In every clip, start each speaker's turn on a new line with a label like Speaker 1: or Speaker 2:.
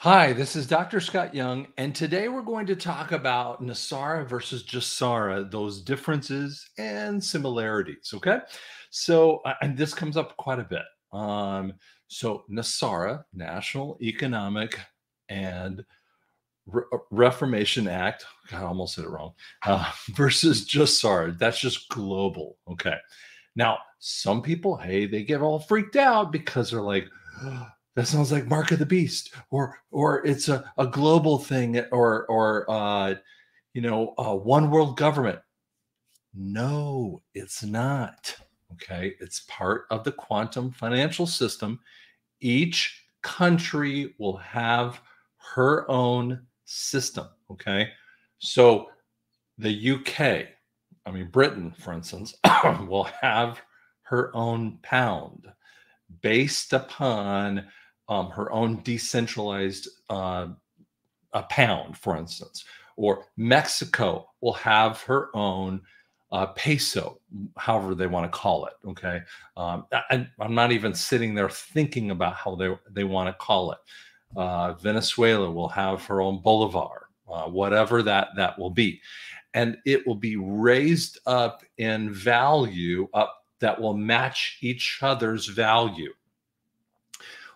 Speaker 1: Hi, this is Dr. Scott Young, and today we're going to talk about NESARA versus GESARA, those differences and similarities. Okay, and this comes up quite a bit. So NESARA, National Economic and Reformation Act, God, I almost said it wrong, versus GESARA, that's just global. Okay, now some people, hey, they get all freaked out because they're like, that sounds like Mark of the Beast, or it's a global thing, or one world government. No, it's not. Okay, it's part of the quantum financial system. Each country will have her own system. Okay, so the UK, I mean Britain, for instance, will have her own pound based upon her own decentralized a pound, for instance. Or Mexico will have her own peso, however they want to call it. Okay, I'm not even sitting there thinking about how they want to call it. Venezuela will have her own bolivar, whatever that will be, and it will be raised up in value up that will match each other's value.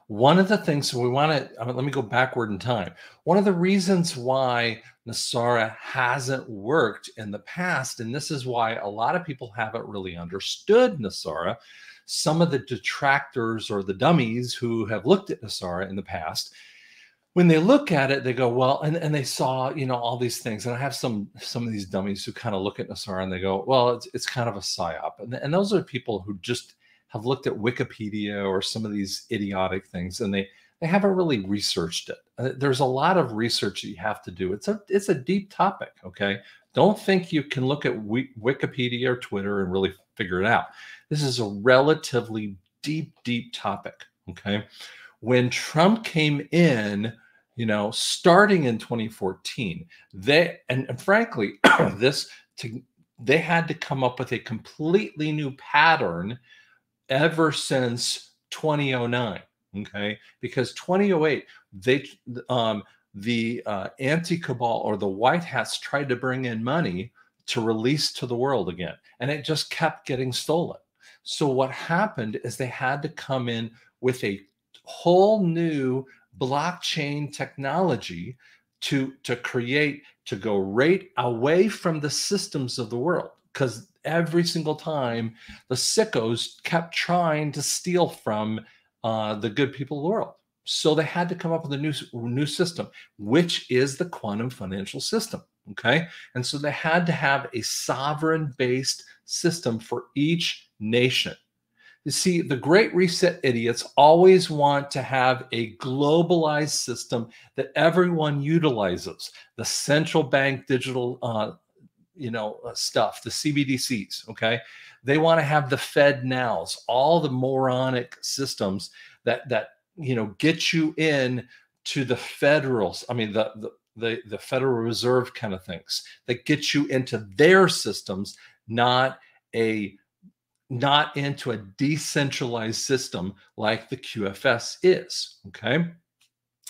Speaker 1: One of the things we want to, let me go backward in time. One of the reasons why NESARA hasn't worked in the past, and this is why a lot of people haven't really understood NESARA, some of the detractors or the dummies who have looked at NESARA in the past, when they look at it, they go, well, and they saw, all these things. And I have some of these dummies who kind of look at NESARA and they go, well, it's kind of a psyop. And those are people who just have looked at Wikipedia or some of these idiotic things, and they haven't really researched it. There's a lot of research that you have to do. It's a deep topic. Okay, don't think you can look at Wikipedia or Twitter and really figure it out. This is a relatively deep topic. Okay, when Trump came in, starting in 2014, and frankly, they had to come up with a completely new pattern ever since 2009. Okay, because 2008, the anti-cabal or the white hats tried to bring in money to release to the world again, and it just kept getting stolen. So what happened is they had to come in with a whole new blockchain technology to go right away from the systems of the world, because every single time the sickos kept trying to steal from the good people of the world. So they had to come up with a new system, which is the quantum financial system. Okay, and so they had to have a sovereign-based system for each nation. You see, the Great Reset idiots always want to have a globalized system that everyone utilizes. The central bank digital, stuff, the CBDCs. Okay, they want to have the Fed nows, all the moronic systems that get you in to the federals. I mean, the Federal Reserve kind of things that get you into their systems, not into a decentralized system like the QFS is. Okay,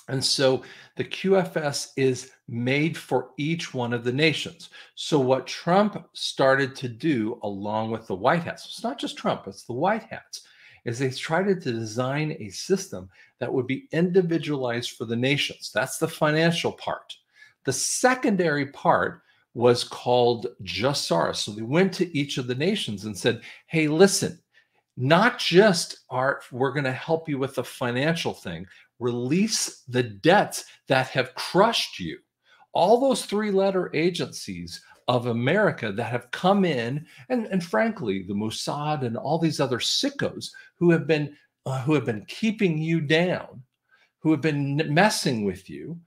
Speaker 1: and so the QFS is made for each one of the nations. So what Trump started to do, along with the White Hats, it's not just Trump, it's the White Hats, is they tried to design a system that would be individualized for the nations. That's the financial part. The secondary part was called GESARA. So they went to each of the nations and said, hey, listen, not just we're going to help you with the financial thing, release the debts that have crushed you. All those three-letter agencies of America that have come in, and frankly, the Mossad and all these other sickos who have been keeping you down, who have been messing with you,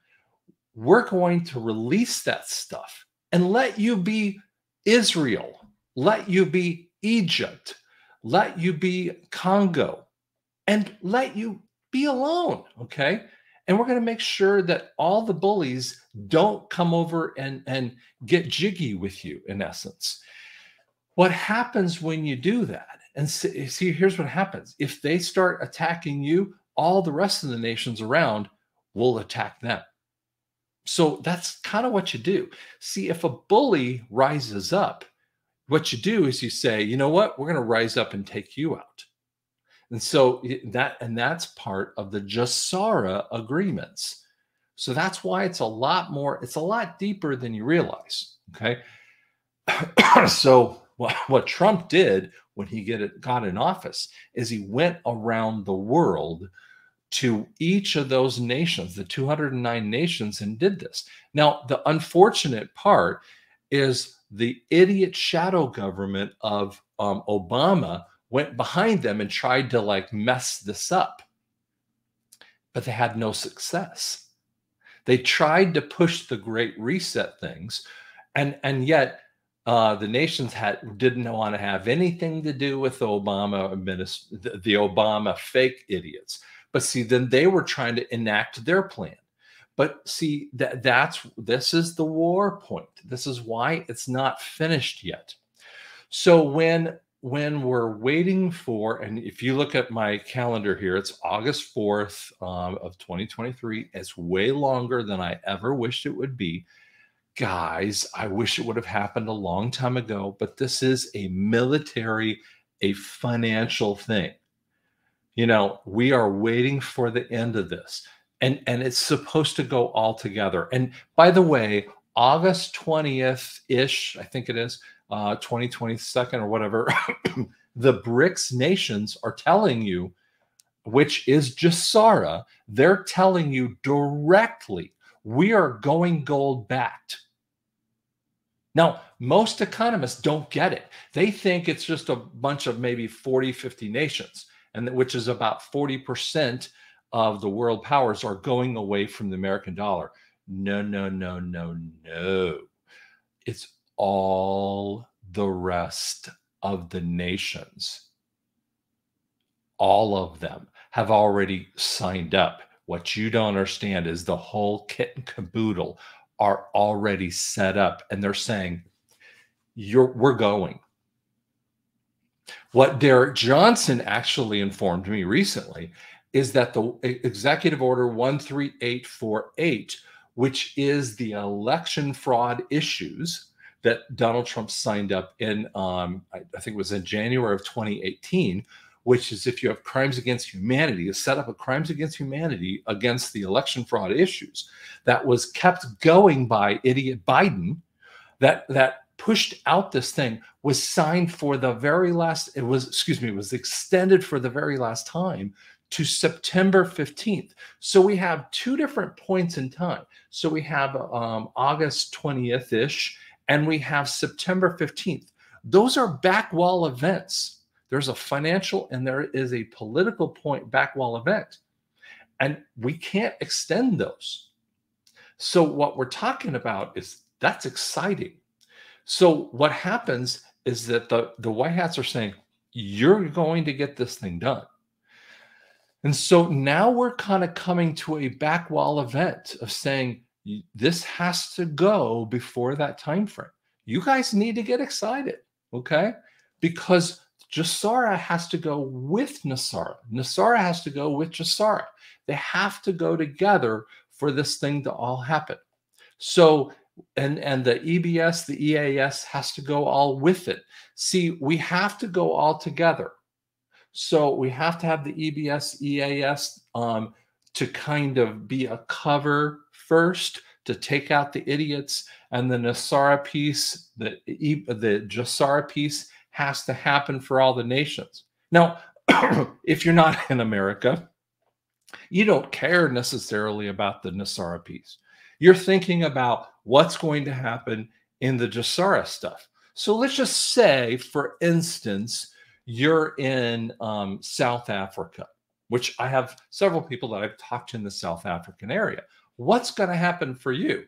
Speaker 1: we're going to release that stuff and let you be Israel, let you be Egypt, let you be Congo, and let you be alone, okay? And we're going to make sure that all the bullies don't come over and get jiggy with you, in essence. What happens when you do that? And see, here's what happens. If they start attacking you, all the rest of the nations around we'll attack them. So that's kind of what you do. See, if a bully rises up, what you do is you say, you know what, we're going to rise up and take you out. And so that's part of the GESARA agreements. So that's why it's a lot deeper than you realize. Okay. So what Trump did when he got in office is he went around the world to each of those nations, the 209 nations, and did this. Now, the unfortunate part is the idiot shadow government of Obama went behind them and tried to like mess this up, but they had no success. They tried to push the Great Reset things, and yet the nations didn't want to have anything to do with Obama, the Obama fake idiots. But see, then they were trying to enact their plan. But see, this is the war point. This is why it's not finished yet. So when we're waiting for, and if you look at my calendar here, it's August 4th of 2023. It's way longer than I ever wished it would be. Guys, I wish it would have happened a long time ago, but this is a military, a financial thing. You know, we are waiting for the end of this, and it's supposed to go all together. And by the way, August 20th-ish, I think it is, 2022 or whatever, the BRICS nations are telling you, which is GESARA, they're telling you directly, we are going gold backed. Now, most economists don't get it. They think it's just a bunch of maybe 40, 50 nations, and which is about 40% of the world powers are going away from the American dollar. No, no, no, no, no. It's all the rest of the nations. All of them have already signed up. What you don't understand is the whole kit and caboodle are already set up, and they're saying, we're going. What Derek Johnson actually informed me recently is that the Executive Order 13848, which is the election fraud issues that Donald Trump signed up in, I think it was in January of 2018, which is if you have crimes against humanity, a set up of crimes against humanity against the election fraud issues that was kept going by idiot Biden, that pushed out this thing, was signed for the very last, it was extended for the very last time to September 15th. So we have two different points in time. So we have August 20th-ish, and we have September 15th. Those are backwall events. There's a financial and there is a political point backwall event, and we can't extend those. So what we're talking about is that's exciting. So what happens is that the White Hats are saying, you're going to get this thing done. And so now we're kind of coming to a backwall event of saying this has to go before that time frame. You guys need to get excited, okay? Because GESARA has to go with NESARA. NESARA has to go with GESARA. They have to go together for this thing to all happen. So, and the EBS, the EAS has to go all with it. See, we have to go all together. So we have to have the EBS, EAS to kind of be a cover first to take out the idiots, and the NESARA piece, the GESARA piece has to happen for all the nations. Now, if you're not in America, you don't care necessarily about the NESARA piece. You're thinking about what's going to happen in the GESARA stuff. So let's just say, for instance, you're in South Africa, which I have several people that I've talked to in the South African area. What's going to happen for you?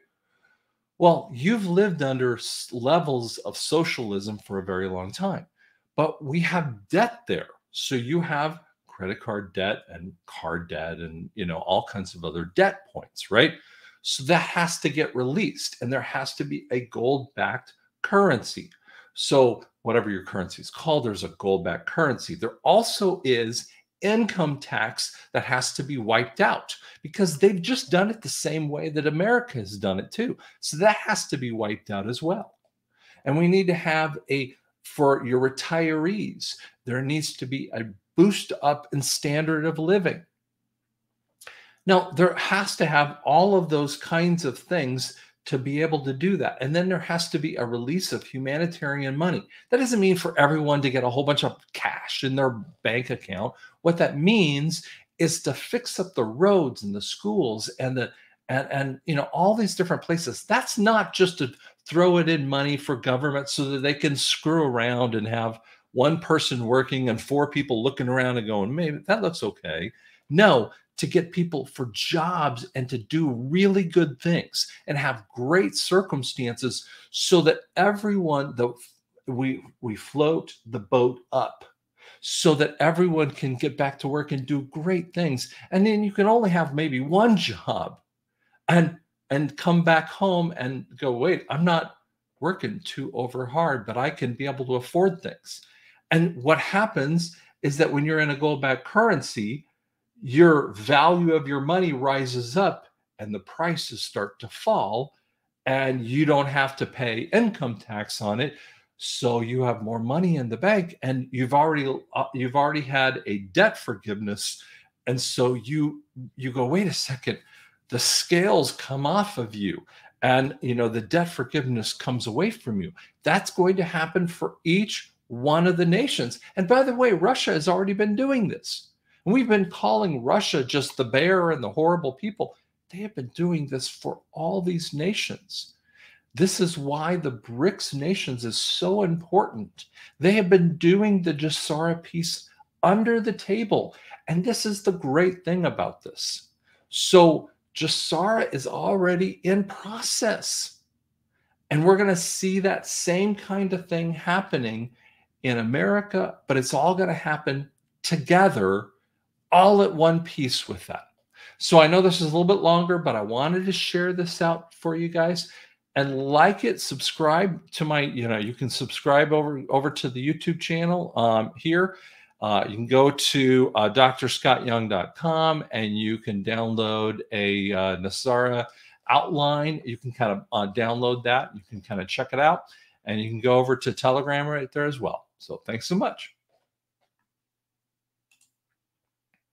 Speaker 1: Well, you've lived under levels of socialism for a very long time, but we have debt there. So you have credit card debt and card debt and, you know, all kinds of other debt points, right? So that has to get released, and there has to be a gold-backed currency. So whatever your currency is called, there's a gold-backed currency. There also is income tax that has to be wiped out because they've just done it the same way that America has done it too. So that has to be wiped out as well. And we need to have for your retirees, there needs to be a boost up in standard of living. Now, there has to have all of those kinds of things to be able to do that. And then there has to be a release of humanitarian money. That doesn't mean for everyone to get a whole bunch of cash in their bank account. What that means is to fix up the roads and the schools and all these different places. That's not just to throw it in money for government so that they can screw around and have one person working and four people looking around and going, maybe that looks okay. No, to get people for jobs and to do really good things and have great circumstances so that everyone, we float the boat up so that everyone can get back to work and do great things. And then you can only have maybe one job and come back home and go, wait, I'm not working too over hard, but I can be able to afford things. And what happens is that when you're in a gold backed currency, your value of your money rises up and the prices start to fall and you don't have to pay income tax on it. So you have more money in the bank and you've already had a debt forgiveness. And so you go, wait a second, the scales come off of you and the debt forgiveness comes away from you. That's going to happen for each one of the nations. And by the way, Russia has already been doing this. And we've been calling Russia just the bear and the horrible people. They have been doing this for all these nations. This is why the BRICS nations is so important. They have been doing the GESARA piece under the table. And this is the great thing about this. So GESARA is already in process. And we're going to see that same kind of thing happening in America, but it's all going to happen together, all at one piece with that. So I know this is a little bit longer, but I wanted to share this out for you guys. And like it, subscribe to my, you can subscribe over to the YouTube channel here. You can go to drscottyoung.com and you can download a NESARA outline. You can kind of download that. You can kind of check it out. And you can go over to Telegram right there as well. So thanks so much.